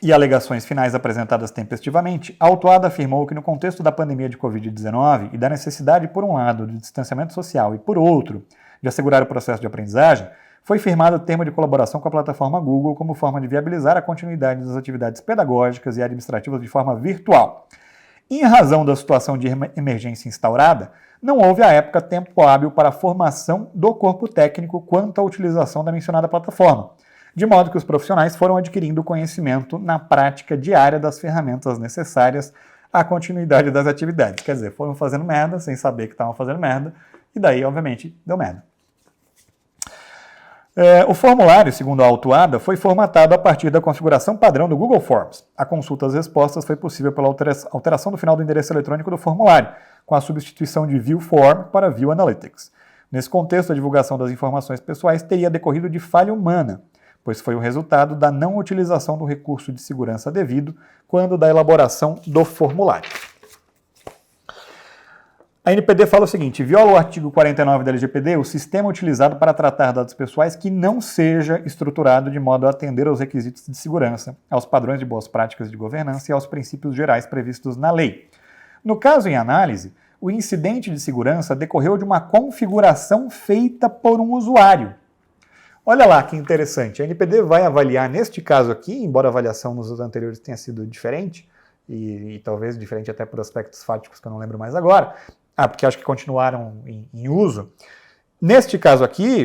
e alegações finais apresentadas tempestivamente, a autuada afirmou que no contexto da pandemia de Covid-19 e da necessidade, por um lado, de distanciamento social e, por outro, de assegurar o processo de aprendizagem, foi firmado o termo de colaboração com a plataforma Google como forma de viabilizar a continuidade das atividades pedagógicas e administrativas de forma virtual. Em razão da situação de emergência instaurada, não houve à época tempo hábil para a formação do corpo técnico quanto à utilização da mencionada plataforma, de modo que os profissionais foram adquirindo conhecimento na prática diária das ferramentas necessárias à continuidade das atividades. Quer dizer, foram fazendo merda sem saber que estavam fazendo merda, e daí, obviamente, deu merda. O formulário, segundo a autuada, foi formatado a partir da configuração padrão do Google Forms. A consulta às respostas foi possível pela alteração do final do endereço eletrônico do formulário, com a substituição de View Form para View Analytics. Nesse contexto, a divulgação das informações pessoais teria decorrido de falha humana, pois foi o resultado da não utilização do recurso de segurança devido quando da elaboração do formulário. A NPD fala o seguinte: viola o artigo 49 da LGPD o sistema utilizado para tratar dados pessoais que não seja estruturado de modo a atender aos requisitos de segurança, aos padrões de boas práticas de governança e aos princípios gerais previstos na lei. No caso em análise, o incidente de segurança decorreu de uma configuração feita por um usuário. Olha lá que interessante, a NPD vai avaliar neste caso aqui, embora a avaliação nos anteriores tenha sido diferente, e talvez diferente até por aspectos fáticos que eu não lembro mais agora, porque acho que continuaram em uso. Neste caso aqui,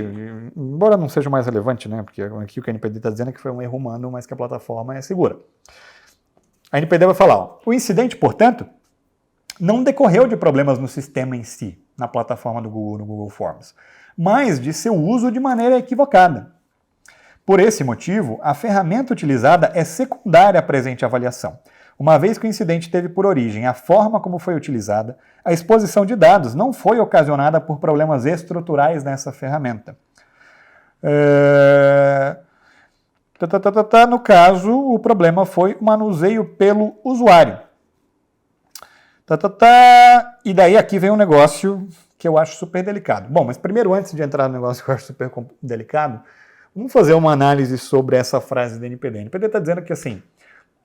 embora não seja mais relevante, né, porque aqui o que a NPD está dizendo é que foi um erro humano, mas que a plataforma é segura. A NPD vai falar, o incidente, portanto, não decorreu de problemas no sistema em si, na plataforma do Google, no Google Forms, mas de seu uso de maneira equivocada. Por esse motivo, a ferramenta utilizada é secundária à presente avaliação. Uma vez que o incidente teve por origem a forma como foi utilizada, a exposição de dados não foi ocasionada por problemas estruturais nessa ferramenta. No caso, o problema foi o manuseio pelo usuário. E daí aqui vem um negócio que eu acho super delicado. Bom, mas primeiro, antes de entrar no negócio que eu acho super delicado, vamos fazer uma análise sobre essa frase da NPD. A NPD está dizendo que, assim,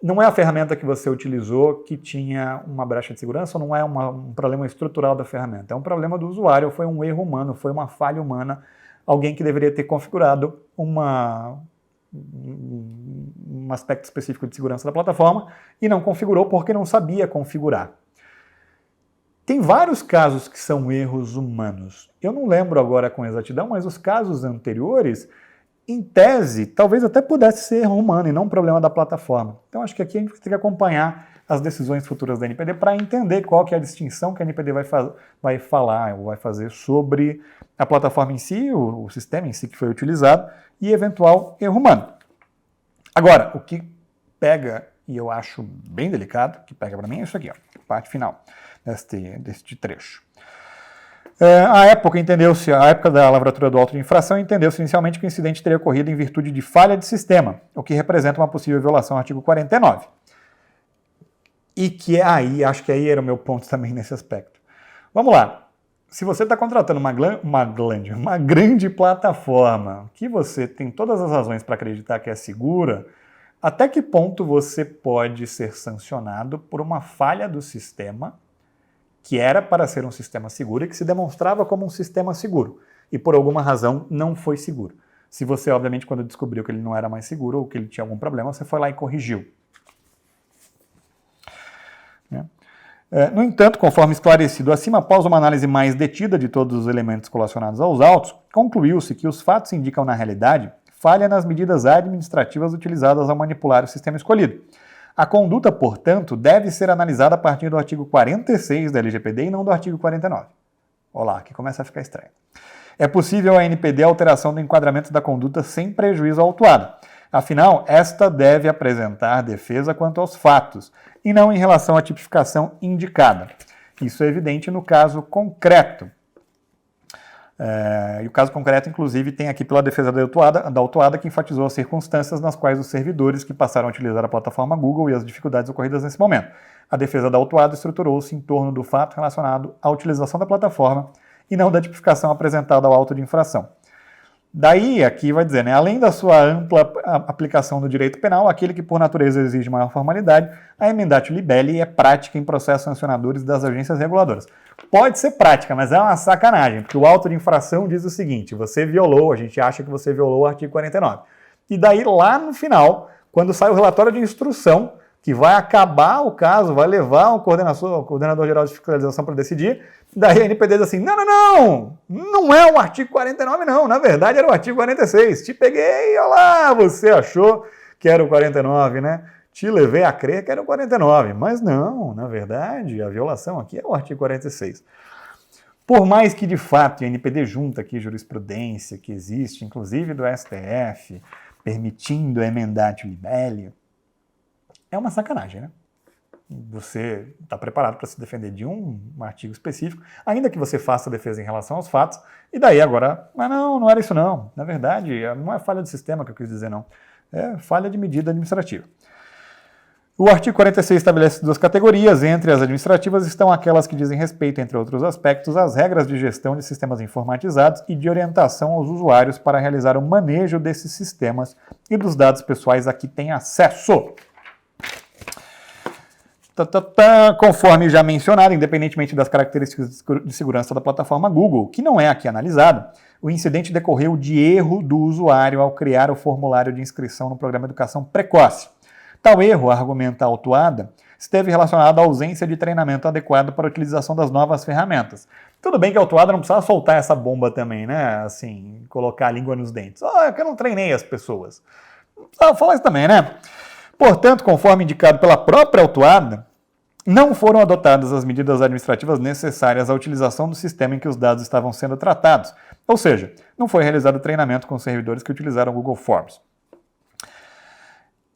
não é a ferramenta que você utilizou que tinha uma brecha de segurança, ou não é um problema estrutural da ferramenta. É um problema do usuário, foi um erro humano, foi uma falha humana, alguém que deveria ter configurado um aspecto específico de segurança da plataforma e não configurou porque não sabia configurar. Tem vários casos que são erros humanos. Eu não lembro agora com exatidão, mas os casos anteriores, em tese, talvez até pudesse ser erro humano e não um problema da plataforma. Então acho que aqui a gente tem que acompanhar as decisões futuras da NPD para entender qual que é a distinção que a NPD vai falar ou vai fazer sobre a plataforma em si, o sistema em si que foi utilizado e eventual erro humano. Agora, o que pega, e eu acho bem delicado, que pega para mim é isso aqui, ó, a parte final deste trecho. A época da lavratura do auto de infração, entendeu-se inicialmente que o incidente teria ocorrido em virtude de falha de sistema, o que representa uma possível violação ao artigo 49. E que acho que aí era o meu ponto também nesse aspecto. Vamos lá. Se você está contratando uma grande plataforma, que você tem todas as razões para acreditar que é segura, até que ponto você pode ser sancionado por uma falha do sistema que era para ser um sistema seguro e que se demonstrava como um sistema seguro, e por alguma razão não foi seguro. Se você, obviamente, quando descobriu que ele não era mais seguro ou que ele tinha algum problema, você foi lá e corrigiu. No entanto, conforme esclarecido acima, após uma análise mais detida de todos os elementos relacionados aos autos, concluiu-se que os fatos indicam, na realidade, falha nas medidas administrativas utilizadas ao manipular o sistema escolhido. A conduta, portanto, deve ser analisada a partir do artigo 46 da LGPD e não do artigo 49. Olha lá, aqui começa a ficar estranho. É possível a NPD a alteração do enquadramento da conduta sem prejuízo ao autuado. Afinal, esta deve apresentar defesa quanto aos fatos, e não em relação à tipificação indicada. Isso é evidente no caso concreto. E o caso concreto, inclusive, tem aqui pela defesa da autuada que enfatizou as circunstâncias nas quais os servidores que passaram a utilizar a plataforma Google e as dificuldades ocorridas nesse momento. A defesa da autuada estruturou-se em torno do fato relacionado à utilização da plataforma e não da tipificação apresentada ao auto de infração. Daí, aqui vai dizer, além da sua ampla aplicação do direito penal, aquele que por natureza exige maior formalidade, a emendatio libelli é prática em processos sancionadores das agências reguladoras. Pode ser prática, mas é uma sacanagem, porque o auto de infração diz o seguinte: você violou, a gente acha que você violou o artigo 49. E daí, lá no final, quando sai o relatório de instrução, que vai acabar o caso, vai levar o coordenador-geral de fiscalização para decidir, daí a NPD diz assim, não é o artigo 49 não, na verdade era o artigo 46, te peguei, olha lá, você achou que era o 49, né? Te levei a crer que era o 49, mas não, na verdade, a violação aqui é o artigo 46. Por mais que, de fato, a NPD junta aqui jurisprudência que existe, inclusive do STF, permitindo a emendatio libelli, é uma sacanagem, né? Você está preparado para se defender de um artigo específico, ainda que você faça a defesa em relação aos fatos, e daí agora, mas não era isso não. Na verdade, não é falha de sistema que eu quis dizer não, é falha de medida administrativa. O artigo 46 estabelece duas categorias. Entre as administrativas estão aquelas que dizem respeito, entre outros aspectos, às regras de gestão de sistemas informatizados e de orientação aos usuários para realizar o manejo desses sistemas e dos dados pessoais a que têm acesso. Conforme já mencionado, independentemente das características de segurança da plataforma Google, que não é aqui analisado, o incidente decorreu de erro do usuário ao criar o formulário de inscrição no programa de educação precoce. Tal erro, argumenta a autuada, esteve relacionado à ausência de treinamento adequado para a utilização das novas ferramentas. Tudo bem que a autuada não precisava soltar essa bomba também, né? Assim, colocar a língua nos dentes. É que eu não treinei as pessoas. Não precisava falar isso também, né? Portanto, conforme indicado pela própria autuada, não foram adotadas as medidas administrativas necessárias à utilização do sistema em que os dados estavam sendo tratados. Ou seja, não foi realizado treinamento com os servidores que utilizaram o Google Forms.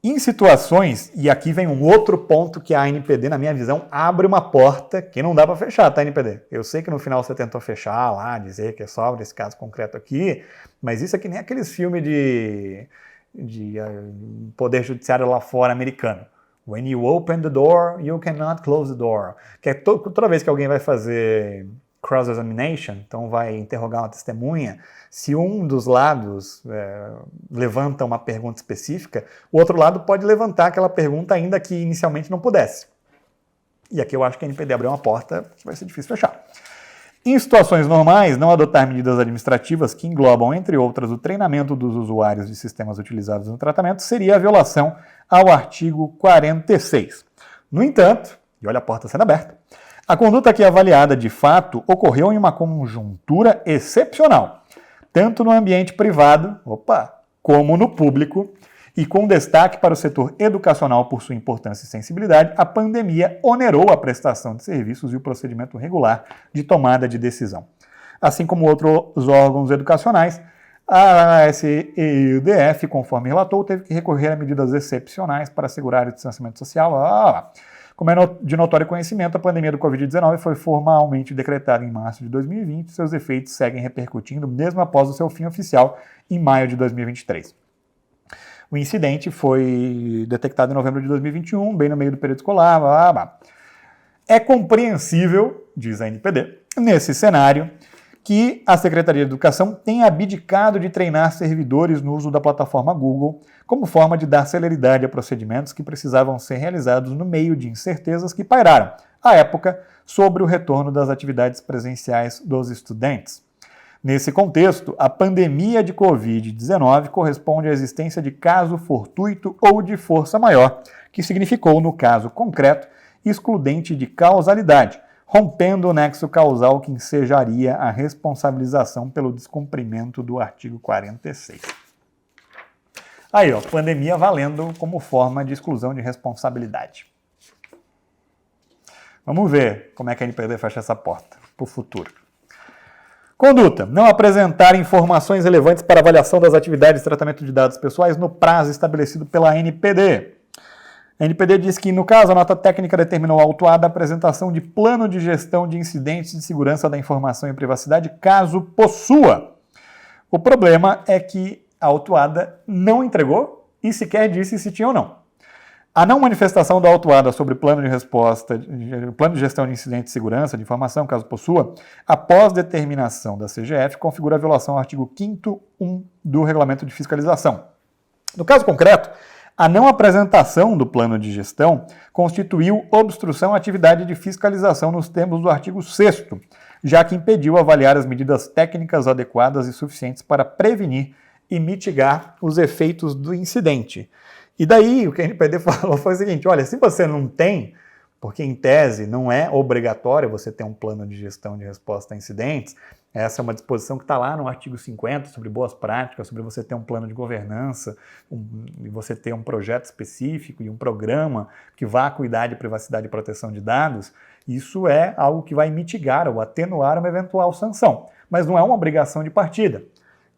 Em situações, e aqui vem um outro ponto que a ANPD, na minha visão, abre uma porta que não dá para fechar, tá, ANPD? Eu sei que no final você tentou fechar lá, dizer que é só desse caso concreto aqui, mas isso é que nem aqueles filmes de poder judiciário lá fora americano. When you open the door, you cannot close the door. Que é toda vez que alguém vai fazer cross-examination, então vai interrogar uma testemunha, se um dos lados levanta uma pergunta específica, o outro lado pode levantar aquela pergunta ainda que inicialmente não pudesse. E aqui eu acho que a NPD abriu uma porta que vai ser difícil fechar. Em situações normais, não adotar medidas administrativas que englobam, entre outras, o treinamento dos usuários de sistemas utilizados no tratamento seria a violação ao artigo 46. No entanto, e olha a porta sendo aberta, a conduta aqui avaliada de fato ocorreu em uma conjuntura excepcional, tanto no ambiente privado, como no público, e com destaque para o setor educacional por sua importância e sensibilidade, a pandemia onerou a prestação de serviços e o procedimento regular de tomada de decisão. Assim como outros órgãos educacionais, a ASEUDF, conforme relatou, teve que recorrer a medidas excepcionais para assegurar o distanciamento social. Como é de notório conhecimento, a pandemia do Covid-19 foi formalmente decretada em março de 2020 e seus efeitos seguem repercutindo mesmo após o seu fim oficial em maio de 2023. O incidente foi detectado em novembro de 2021, bem no meio do período escolar. É compreensível, diz a NPD, nesse cenário, que a Secretaria de Educação tenha abdicado de treinar servidores no uso da plataforma Google como forma de dar celeridade a procedimentos que precisavam ser realizados no meio de incertezas que pairaram, à época, sobre o retorno das atividades presenciais dos estudantes. Nesse contexto, a pandemia de Covid-19 corresponde à existência de caso fortuito ou de força maior, que significou, no caso concreto, excludente de causalidade, rompendo o nexo causal que ensejaria a responsabilização pelo descumprimento do artigo 46. Aí, pandemia valendo como forma de exclusão de responsabilidade. Vamos ver como é que a NPD fecha essa porta para o futuro. Conduta: não apresentar informações relevantes para avaliação das atividades de tratamento de dados pessoais no prazo estabelecido pela ANPD. A ANPD diz que, no caso, a nota técnica determinou a autuada a apresentação de plano de gestão de incidentes de segurança da informação e privacidade, caso possua. O problema é que a autuada não entregou e sequer disse se tinha ou não. A não manifestação da autuada sobre plano de gestão de incidentes de segurança de informação, caso possua, após determinação da CGF, configura a violação ao artigo 5º do Regulamento de Fiscalização. No caso concreto, a não apresentação do plano de gestão constituiu obstrução à atividade de fiscalização nos termos do artigo 6º, já que impediu avaliar as medidas técnicas adequadas e suficientes para prevenir e mitigar os efeitos do incidente. E daí o que a NPD falou foi o seguinte: olha, se você não tem, porque em tese não é obrigatório você ter um plano de gestão de resposta a incidentes, essa é uma disposição que está lá no artigo 50 sobre boas práticas, sobre você ter um plano de governança, e você ter um projeto específico e um programa que vá cuidar de privacidade e proteção de dados, isso é algo que vai mitigar ou atenuar uma eventual sanção, mas não é uma obrigação de partida.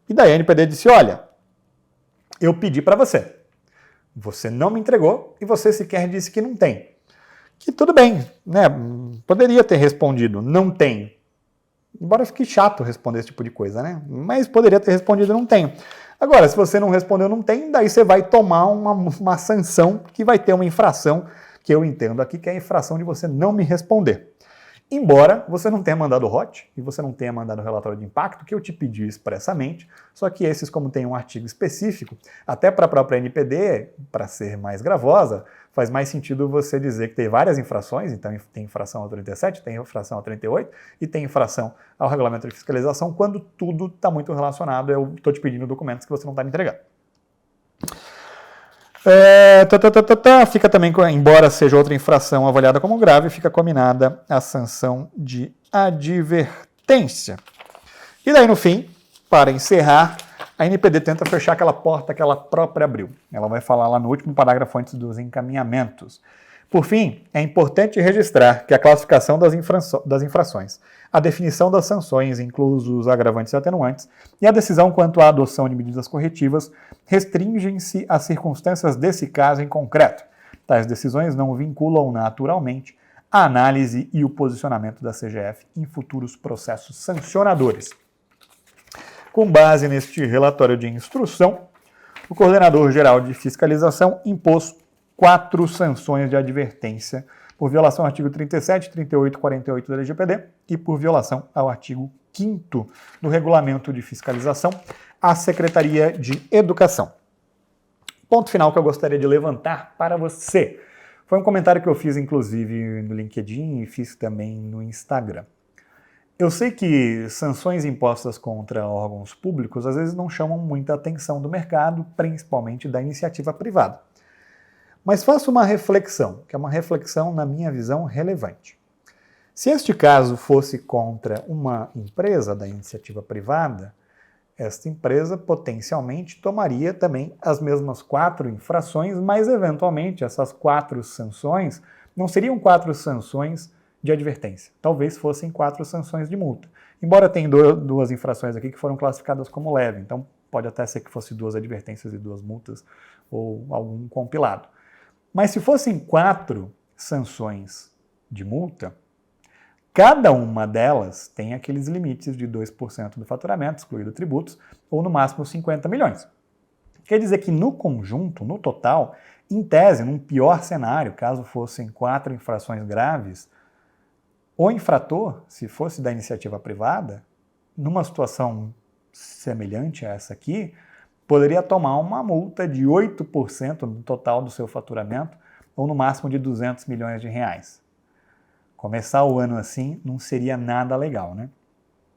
E daí a NPD disse: olha, eu pedi para você não me entregou e você sequer disse que não tem. Que tudo bem, né? Poderia ter respondido, não tenho. Embora fique chato responder esse tipo de coisa, né? Mas poderia ter respondido, não tenho. Agora, se você não respondeu, não tem, daí você vai tomar uma sanção que vai ter uma infração, que eu entendo aqui, que é a infração de você não me responder. Embora você não tenha mandado o ROT e você não tenha mandado o relatório de impacto, que eu te pedi expressamente, só que esses, como tem um artigo específico, até para a própria NPD, para ser mais gravosa, faz mais sentido você dizer que tem várias infrações, então tem infração ao 37, tem infração ao 38 e tem infração ao regulamento de fiscalização, quando tudo está muito relacionado, eu estou te pedindo documentos que você não está me entregando. Fica também, embora seja outra infração avaliada como grave, fica combinada a sanção de advertência. E daí, no fim, para encerrar, a NPD tenta fechar aquela porta que ela própria abriu. Ela vai falar lá no último parágrafo antes dos encaminhamentos. Por fim, é importante registrar que a classificação das infrações, a definição das sanções, inclusos agravantes e atenuantes, e a decisão quanto à adoção de medidas corretivas restringem-se às circunstâncias desse caso em concreto. Tais decisões não vinculam naturalmente a análise e o posicionamento da CGF em futuros processos sancionadores. Com base neste relatório de instrução, o Coordenador-Geral de Fiscalização impôs 4 sanções de advertência por violação ao artigo 37, 38 e 48 da LGPD e por violação ao artigo 5º do Regulamento de Fiscalização à Secretaria de Educação. Ponto final que eu gostaria de levantar para você. Foi um comentário que eu fiz, inclusive, no LinkedIn e fiz também no Instagram. Eu sei que sanções impostas contra órgãos públicos às vezes não chamam muita atenção do mercado, principalmente da iniciativa privada. Mas faço uma reflexão, que é uma reflexão, na minha visão, relevante. Se este caso fosse contra uma empresa da iniciativa privada, esta empresa potencialmente tomaria também as mesmas 4 infrações, mas eventualmente essas 4 sanções não seriam 4 sanções de advertência. Talvez fossem 4 sanções de multa. Embora tenha 2 infrações aqui que foram classificadas como leve, então pode até ser que fosse 2 advertências e 2 multas ou algum compilado. Mas se fossem 4 sanções de multa, cada uma delas tem aqueles limites de 2% do faturamento, excluído tributos, ou no máximo 50 milhões. Quer dizer que no conjunto, no total, em tese, num pior cenário, caso fossem 4 infrações graves, o infrator, se fosse da iniciativa privada, numa situação semelhante a essa aqui, poderia tomar uma multa de 8% no total do seu faturamento, ou no máximo de 200 milhões de reais. Começar o ano assim não seria nada legal, né?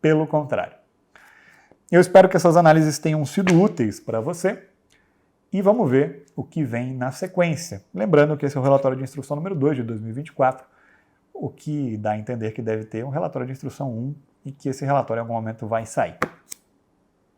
Pelo contrário. Eu espero que essas análises tenham sido úteis para você e vamos ver o que vem na sequência. Lembrando que esse é o relatório de instrução número 2 de 2024, o que dá a entender que deve ter um relatório de instrução 1 e que esse relatório em algum momento vai sair.